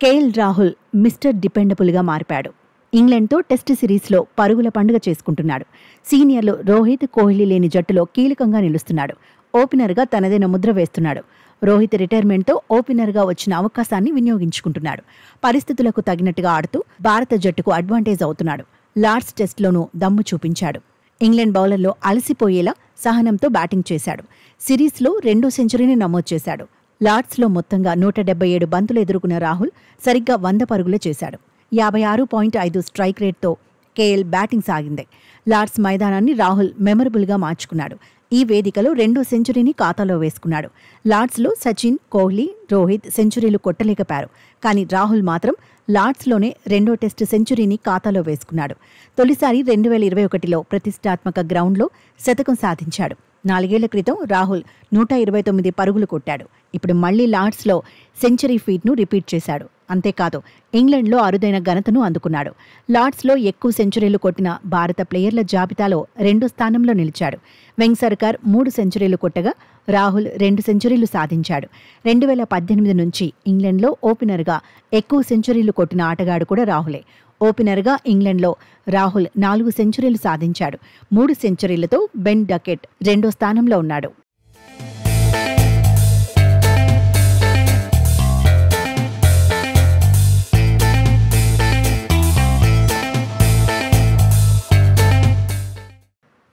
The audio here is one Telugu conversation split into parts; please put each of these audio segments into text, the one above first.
కేఎల్ రాహుల్ మిస్టర్ డిపెండబుల్గా మారిపాడు. ఇంగ్లాండ్తో టెస్ట్ సిరీస్లో పరుగుల పండుగ చేసుకుంటున్నాడు. సీనియర్లు రోహిత్, కోహ్లీ లేని జట్టులో కీలకంగా నిలుస్తున్నాడు. ఓపెనర్గా తనదైన ముద్ర వేస్తున్నాడు. రోహిత్ రిటైర్మెంట్తో ఓపెనర్గా వచ్చిన అవకాశాన్ని వినియోగించుకుంటున్నాడు. పరిస్థితులకు తగినట్టుగా ఆడుతూ భారత జట్టుకు అడ్వాంటేజ్ అవుతున్నాడు. లార్డ్స్ టెస్ట్లోనూ దమ్ము చూపించాడు. ఇంగ్లాండ్ బౌలర్లో అలసిపోయేలా సహనంతో బ్యాటింగ్ చేశాడు. సిరీస్లో 2వ సెంచరీని నమోదు చేశాడు. లార్డ్స్లో మొత్తంగా 177 బంతులు ఎదుర్కొన్న రాహుల్ సరిగ్గా 100 పరుగులే చేశాడు. 56.5 స్ట్రైక్ రేట్తో కేఎల్ బ్యాటింగ్ సాగింది. లార్డ్స్ మైదానాన్ని రాహుల్ మెమరబుల్గా మార్చుకున్నాడు. ఈ వేదికలో 2వ సెంచరీని ఖాతాలో వేసుకున్నాడు. లార్డ్స్లో సచిన్, కోహ్లీ, రోహిత్ సెంచరీలు కొట్టలేకపోయారు. కానీ రాహుల్ మాత్రం లార్డ్స్లోనే 2వ టెస్టు సెంచరీని ఖాతాలో వేసుకున్నాడు. తొలిసారి 2021లో ప్రతిష్టాత్మక గ్రౌండ్లో శతకం సాధించాడు. 4 ఏళ్ల క్రితం రాహుల్ 129 పరుగులు కొట్టాడు. ఇప్పుడు మళ్లీ లార్డ్స్లో సెంచరీ ఫీట్ను రిపీట్ చేశాడు. అంతేకాదు ఇంగ్లాండ్లో అరుదైన ఘనతను అందుకున్నాడు. లార్డ్స్లో ఎక్కువ సెంచరీలు కొట్టిన భారత ప్లేయర్ల జాబితాలో 2వ స్థానంలో నిలిచాడు. వెంగ్సర్కర్ 3 సెంచరీలు కొట్టగా రాహుల్ 2 సెంచరీలు సాధించాడు. 2018 నుంచి ఇంగ్లాండ్లో ఓపెనర్గా ఎక్కువ సెంచరీలు కొట్టిన ఆటగాడు కూడా రాహులే. ఓపెనర్గా ఇంగ్లాండ్లో రాహుల్ 4 సెంచరీలు సాధించాడు. 3 సెంచరీలతో బెన్ డకెట్ 2వ స్థానంలో ఉన్నాడు.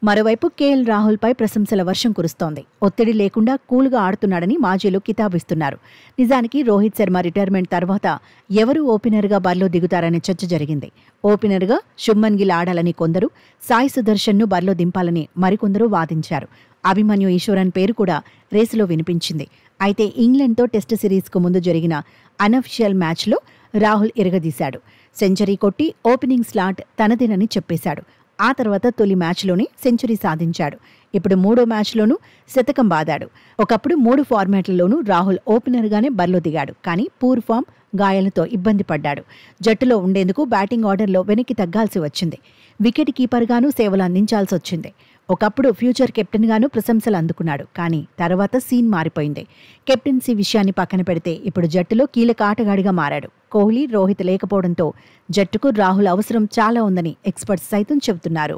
మరోవైపు కేఎల్ రాహుల్పై ప్రశంసల వర్షం కురుస్తోంది. ఒత్తిడి లేకుండా కూల్గా ఆడుతున్నాడని మాజీలు కితాబిస్తున్నారు. నిజానికి రోహిత్ శర్మ రిటైర్మెంట్ తర్వాత ఎవరు ఓపెనర్గా బరిలో దిగుతారనే చర్చ జరిగింది. ఓపెనర్గా శుభ్మన్ గిల్ ఆడాలని కొందరు, సాయి సుదర్శన్ను బరిలో దింపాలని మరికొందరు వాదించారు. అభిమన్యు ఈశ్వరన్ పేరు కూడా రేసులో వినిపించింది. అయితే ఇంగ్లాండ్తో టెస్ట్ సిరీస్కు ముందు జరిగిన అనఫిషియల్ మ్యాచ్లో రాహుల్ ఇరగదీశాడు. సెంచరీ కొట్టి ఓపెనింగ్ స్లాట్ తనదేనని చెప్పేశాడు. ఆ తర్వాత తొలి మ్యాచ్లోనే సెంచరీ సాధించాడు. ఇప్పుడు 3వ మ్యాచ్లోనూ శతకం బాదాడు. ఒకప్పుడు 3 ఫార్మాట్లలోనూ రాహుల్ ఓపెనర్గానే బరిలో దిగాడు. కానీ పూర్ ఫామ్, గాయాలతో ఇబ్బంది పడ్డాడు. జట్టులో ఉండేందుకు బ్యాటింగ్ ఆర్డర్లో వెనక్కి తగ్గాల్సి వచ్చింది. వికెట్ కీపర్గానూ సేవలు అందించాల్సి వచ్చింది. ఒకప్పుడు ఫ్యూచర్ కెప్టెన్గానూ ప్రశంసలు అందుకున్నాడు. కానీ తర్వాత సీన్ మారిపోయింది. కెప్టెన్సీ విషయాన్ని పక్కన పెడితే ఇప్పుడు జట్టులో కీలక ఆటగాడిగా మారాడు. కోహ్లీ, రోహిత్ లేకపోవడంతో జట్టుకు రాహుల్ అవసరం చాలా ఉందని ఎక్స్పర్ట్స్ సైతం చెబుతున్నారు.